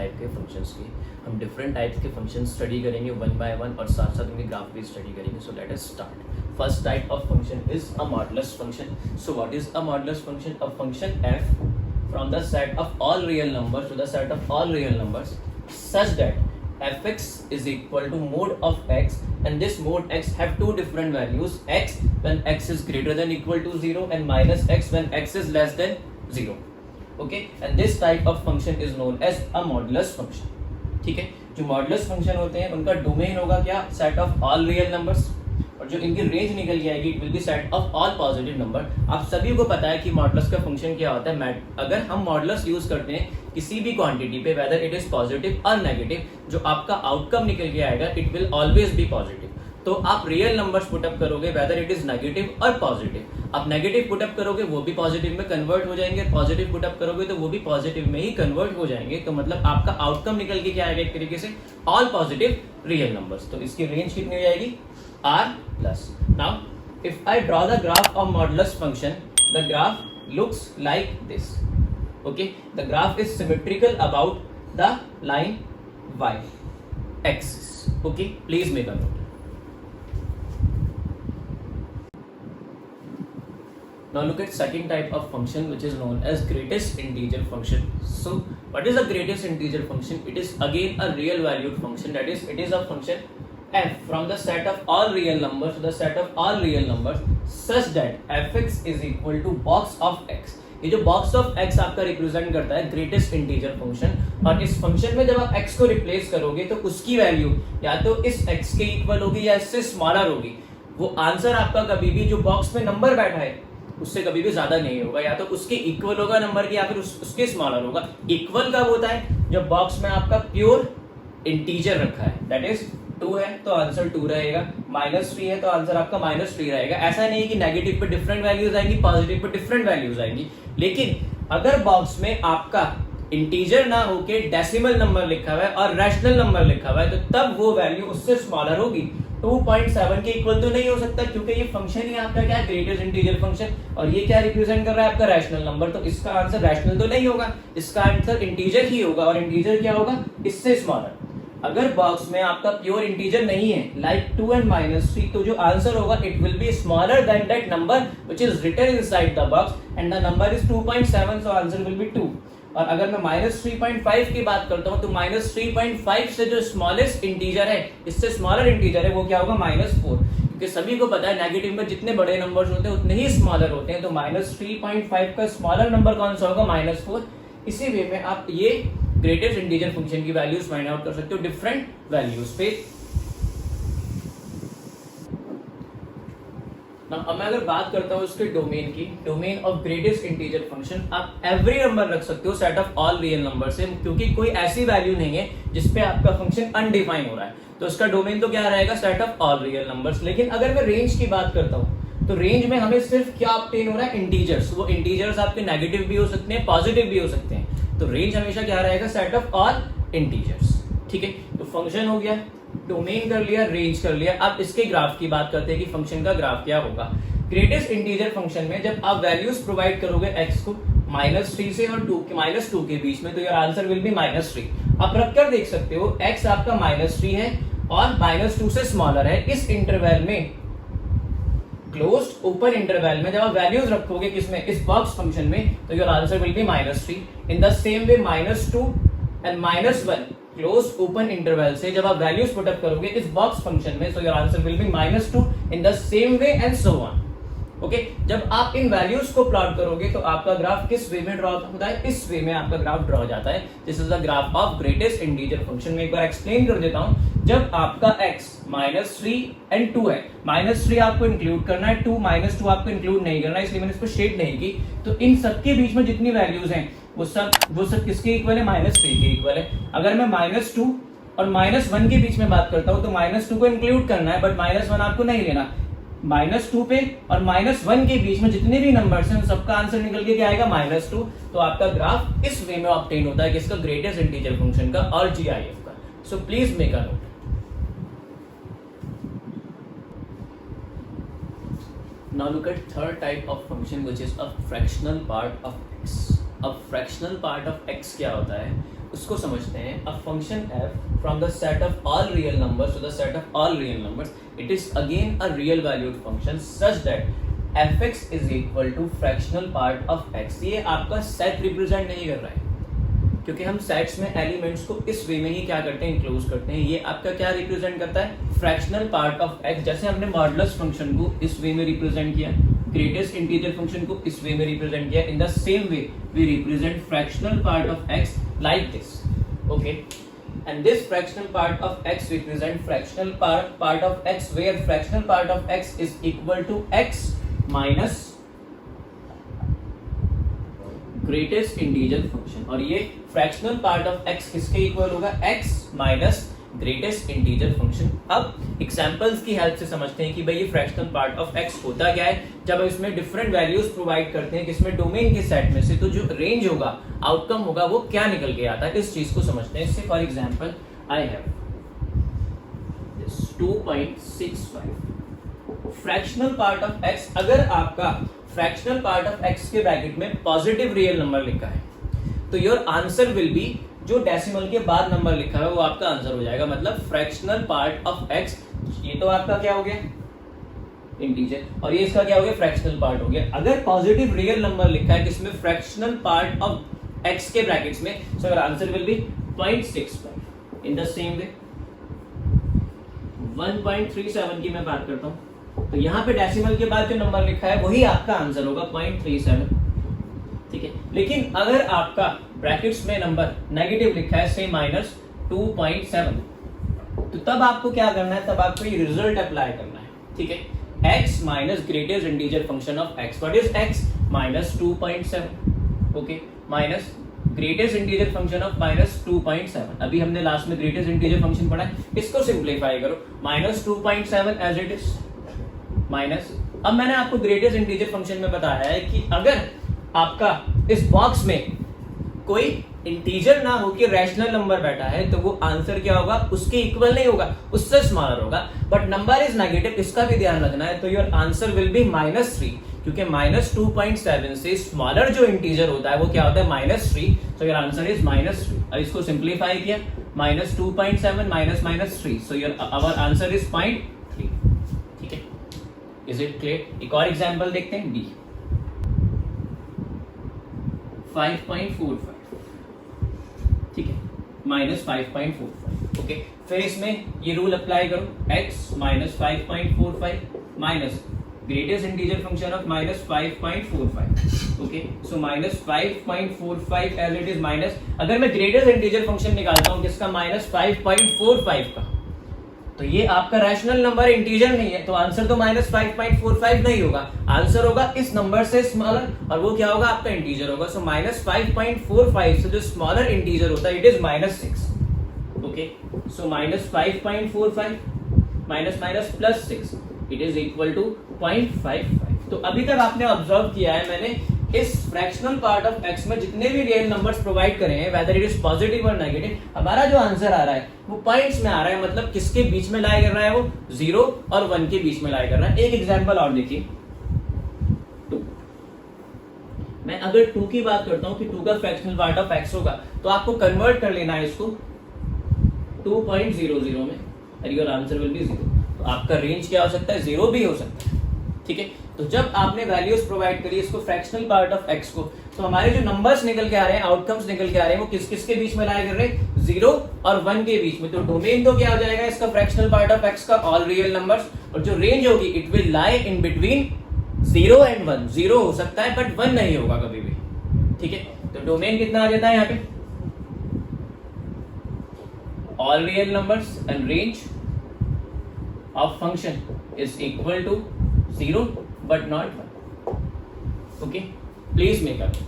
Type के functions की। हम डिफरेंट टाइप्स के फंक्शन स्टडी करेंगे वन बाय वन और साथ साथ उनके ग्राफ भी स्टडी करेंगे। So let us start. First type of function is a modulus function. So what is a modulus function? A function f from the set of all real numbers to the set of all real numbers such that fx is equal to mod of x, and this mod x have two different values, x when x is greater than equal to 0 and minus x when x is less than 0. Okay, and this type of function is known as a modulus function. ठीक है, जो modulus function होते हैं उनका domain होगा क्या? Set of all real numbers, और जो इनकी रेंज निकल के आएगी it will B set of all positive number. आप सभी को पता है कि मॉडुलस का फंक्शन क्या होता है। अगर हम मॉडुलस यूज करते हैं किसी भी क्वांटिटी पे, वेदर इट इज पॉजिटिव और नेगेटिव, जो आपका आउटकम निकल के आएगा it will always be positive. तो आप रियल नंबर्स पुटअप करोगे वेदर इट इज नेगेटिव और पॉजिटिव। आप नेगेटिव पुटअप करोगे वो भी पॉजिटिव में कन्वर्ट हो जाएंगे, पॉजिटिव पुटअप करोगे तो वो भी पॉजिटिव में ही कन्वर्ट हो जाएंगे। तो मतलब आपका आउटकम निकल के क्या आएगा? एक तरीके से ऑल पॉजिटिव रियल नंबर्स। तो इसकी रेंज कितनी हो जाएगी? R plus. Now, if I draw the graph of modulus function, the graph looks like this. Okay, the graph is symmetrical about the line y axis. Okay, please make a note. Now look at second type of function which is known as greatest integer function. So, what is a greatest integer function? It is again a real valued function. That is, it is a function f from the set of all real numbers to the set of all real numbers such that fx is equal to box of x. ये जो box of x आपका represent करता है greatest integer function, और इस function में जब आप x को रिप्लेस करोगे तो उसकी वैल्यू या तो इस x के इक्वल होगी या इससे स्मॉलर होगी। वो आंसर आपका कभी भी जो बॉक्स में नंबर बैठा है उससे कभी भी ज्यादा नहीं होगा, या तो उसके इक्वल होगा नंबर की या फिर उसके स्मॉलर होगा। इक्वल कब होता है? जब बॉक्स में आपका प्योर इंटीजर रखा है, दैट इज 2 है तो आंसर 2 रहेगा, -3 है तो आंसर आपका -3 रहेगा। ऐसा नहीं है कि नेगेटिव पे डिफरेंट वैल्यूज आएंगी, पॉजिटिव पे डिफरेंट वैल्यूज आएंगी। लेकिन अगर बॉक्स में आपका इंटीजर ना होके डेसिमल नंबर लिखा हुआ है और रैशनल नंबर लिखा हुआ है तो तब वो वैल्यू उससे स्मॉलर होगी। 2.7 के इक्वल तो नहीं हो सकता क्योंकि ये फंक्शन ही आपका क्या है? ग्रेटेस्ट इंटीजर फंक्शन, और ये क्या रिप्रेजेंट कर रहा है? आपका रैशनल नंबर। तो इसका आंसर रैशनल तो नहीं होगा, इसका आंसर इंटीजर ही होगा, और इंटीजर क्या होगा? इससे स्मॉलर। अगर बॉक्स में आपका प्योर इंटीजर नहीं है लाइक 2 and -3, तो जो आंसर होगा it will be smaller than that number which is written inside the box and the number is 2.7, so answer will be 2। और अगर मैं -3.5 की बात करता हूं तो -3.5 से जो स्मॉलेस्ट इंटीजर है, इससे स्मॉलर इंटीजर है, वो क्या होगा? -4। क्योंकि सभी को पता है नेगेटिव में जितने बड़े नंबर्स होते हैं उतने ही स्मॉलर होते हैं, तो -3.5 का स्मॉलर नंबर कौन सा होगा? -4। इसी वे में आप ये ग्रेटेस्ट इंटीजर फंक्शन की वैल्यूज फाइंड आउट कर सकते हो डिफरेंट वैल्यूज पे। अब मैं अगर बात करता हूँ उसके डोमेन की, domain of greatest integer function, आप एवरी नंबर रख सकते हो set of all real number से, क्योंकि कोई ऐसी वैल्यू नहीं है जिसपे आपका फंक्शन अनडिफाइन हो रहा है, तो उसका डोमेन तो क्या रहेगा? Set of all real numbers. लेकिन अगर मैं रेंज की बात करता हूँ तो रेंज में हमें सिर्फ क्या ऑब्टेन हो रहा है? इंटीजर्स। वो इंटीजर्स आपके नेगेटिव भी हो सकते हैं, पॉजिटिव भी हो सकते हैं, तो रेंज हमेशा क्या रहेगा? Set of all integers. ठीक है, तो फंक्शन हो गया, डोमेन कर लिया, रेंज कर लिया। अब इसके ग्राफ की बात करते हैं कि फंक्शन का ग्राफ क्या होगा। ग्रेटेस्ट इंटीजर फंक्शन में जब आप वैल्यूज प्रोवाइड करोगे x को -3 से और -2 के बीच में, तो योर आंसर विल बी -3। आप रख कर देख सकते हो x आपका -3 है और -2 से स्मॉलर है। इस इंटरवल में, क्लोज्ड ओपन इंटरवल में जब आप वैल्यूज रखोगे किसमें? इस बॉक्स फंक्शन में, तो your answer will B -3। In the same way -2 and -1 closed open interval से जब आप वैल्यूज पुटअप करोगे इस बॉक्स फंक्शन में, सो your answer will be -2 in the same way and so on. Okay, जब आप इन वैल्यूज को प्लॉट करोगे तो आपका ग्राफ किस वे में ड्रॉ होता है? इस वे में आपका ग्राफ ड्रॉ हो जाता है। This is the graph of greatest integer function. में एक बार एक्सप्लेन कर देता हूं। जब आपका x -3 and 2 है, -3 आपको इंक्लूड करना है, -2 आपको इंक्लूड नहीं करना है, इसलिए मैंने इसको शेड नहीं की। तो इन सबके बीच में जितनी वैल्यूज हैं वो सब किसके इक्वल है? -3 के इक्वल है। अगर मैं -2 और -1 के बीच में बात करता हूं तो -2 को इंक्लूड करना है, बट -1 आपको नहीं लेना। -2 पे और -1 के बीच में जितने भी नंबर्स हैं उन सबका आंसर निकल के क्या आएगा? -2। तो आपका ग्राफ इस वे में ऑब्टेन होता है किसका? ग्रेटेस्ट इंटीजर फंक्शन का और GIF का। So please make a note. Now look at third type of function which is a fractional part of x. अब फ्रैक्शनल पार्ट ऑफ x क्या होता है? उसको समझते हैं. A function f from the set of all real numbers to the set of all real numbers, it is again a real valued function such that fx is equal to fractional part of x. ये आपका set represent नहीं कर रहा है, क्योंकि हम sets में elements को इस वे में ही क्या करते हैं, इंक्लोज करते हैं. ये आपका क्या रिप्रेजेंट करता है, फ्रैक्शनल पार्ट ऑफ एक्स. जैसे हमने मॉडुलस फंक्शन को इस वे में रिप्रेजेंट किया, ग्रेटेस्ट इंटीजर फंक्शन को इस वे में रिप्रेजेंट किया, in the same way we represent fractional part of x like this. Okay, and this fractional part of x represent fractional part of x where fractional part of x is equal to x minus greatest integer function. और ये fractional part of x किसके equal होगा, x minus greatest integer function. अब examples की help से समझते हैं कि भाई ये फ्रैक्शनल पार्ट ऑफ x होता क्या है. जब इसमें डिफरेंट वैल्यूज प्रोवाइड करते हैं किसमें, डोमेन के सेट में से, तो जो रेंज होगा, आउटकम होगा, वो क्या निकल के आता है, इस चीज को समझते हैं. इससे for example I have 2.65 fractional part of x. अगर आपका फ्रैक्शनल पार्ट ऑफ x के ब्रैकेट में पॉजिटिव रियल नंबर लिखा है, तो योर आंसर विल बी, जो डेसिमल के बाद नंबर लिखा है वो आपका आंसर हो जाएगा. मतलब फ्रैक्शनल पार्ट ऑफ x, ये तो आपका क्या हो गया, इंटीजर, और ये इसका क्या हो गया, फ्रैक्शनल पार्ट हो गया. अगर पॉजिटिव रियल नंबर लिखा है किसमें, फ्रैक्शनल पार्ट ऑफ x के ब्रैकेट्स में, सो your answer will B 0.65. In the same वे 1.37 की मैं बात करता हूं, तो यहाँ पे डेसिमल के बाद जो नंबर लिखा है वही आपका आंसर होगा 0.37. ठीक है, लेकिन अगर आपका ब्रैकेट्स में नंबर नेगेटिव लिखा है, से -2.7, तो तब आपको क्या करना है, तब आपको ये रिजल्ट अप्लाई करना है. ठीक है, x minus greatest integer function of x. What is x, -2.7. Okay, minus greatest integer function of -2.7. अभी हमने लास्ट में ग्रेटेस्ट इंटीजर फंक्शन पढ़ा है, इसको सिंप्लीफाई करो, -2.7 एज इट इज माइनस. अब मैंने आपको ग्रेटेस्ट इंटीजर फंक्शन में बताया है कि अगर आपका इस बॉक्स में कोई इंटीजर ना हो कि रैशनल नंबर बैठा है, तो वो आंसर क्या होगा, उसके इक्वल नहीं होगा, उससे स्मॉलर होगा. बट नंबर इज नेगेटिव, इसका भी ध्यान रखना है. तो योर आंसर विल बी -3, क्योंकि -2.7 से स्मॉलर जो इंटीजर होता है वो क्या होता है, -3. So your answer is -3. अब इसको सिंप्लीफाई किया, -2.7 -3, so your our answer is 0.3. ठीक है, इज इट क्लियर. एक और एग्जांपल देखते हैं, डी 5.45. ठीक है, -5.45. ओके, फिर इसमें ये रूल अप्लाई करो, x -5.45 minus greatest integer function of -5.45. Okay, so -5.45 as it is minus. अगर मैं ग्रेटेस्ट इंटीजर फंक्शन निकालता हूं किसका, -5.45 का, तो ये आपका रैशनल नंबर इंटीजर नहीं है, तो आंसर तो -5.45 नहीं होगा, आंसर होगा इस नंबर से स्मॉलर, और वो क्या होगा, आपका इंटीजर होगा. सो -5.45 से जो स्मॉलर इंटीजर होता है, it is -6. Okay, so -5.45 -6, it is equal to 0.55. तो अभी तक आपने ऑब्जर्व किया है मैंने, इस फ्रैक्शनल पार्ट ऑफ x में जितने भी रियल नंबर्स प्रोवाइड करे हैं, वेदर इट इज पॉजिटिव और नेगेटिव, हमारा जो आंसर आ रहा है वो पॉइंट्स में आ रहा है. मतलब किसके बीच में लाई कर रहा है, वो 0 और 1 के बीच में लाई कर रहा है. एक एग्जांपल और देखिए, 2. मैं अगर 2 की बात करता हूं कि 2 का फ्रैक्शनल पार्ट ऑफ x होगा, तो आपको कन्वर्ट कर लेना है इसको 2.00 में, और योर आंसर विल बी 0. तो आपका रेंज क्या हो सकता है, 0 भी हो सकता है. ठीक है, तो जब आपने वैल्यूज प्रोवाइड करी इसको फ्रैक्शनल पार्ट ऑफ x को, तो हमारे जो नंबर्स निकल के आ रहे हैं, आउटकम्स निकल के आ रहे हैं, वो किस किस के बीच में लाया कर रहे हैं, 0 और 1 के बीच में. तो डोमेन तो क्या हो जाएगा इसका, फ्रैक्शनल पार्ट ऑफ x का ऑल रियल नंबर्स, और जो रेंज होगी it will lie in between 0 and 1. 0 हो सकता है बट 1 नहीं होगा कभी भी. ठीक है, तो डोमेन कितना आ जाता है यहाँ पे, all real numbers, and range of function is equal to 0 but not 1. Okay, please make up.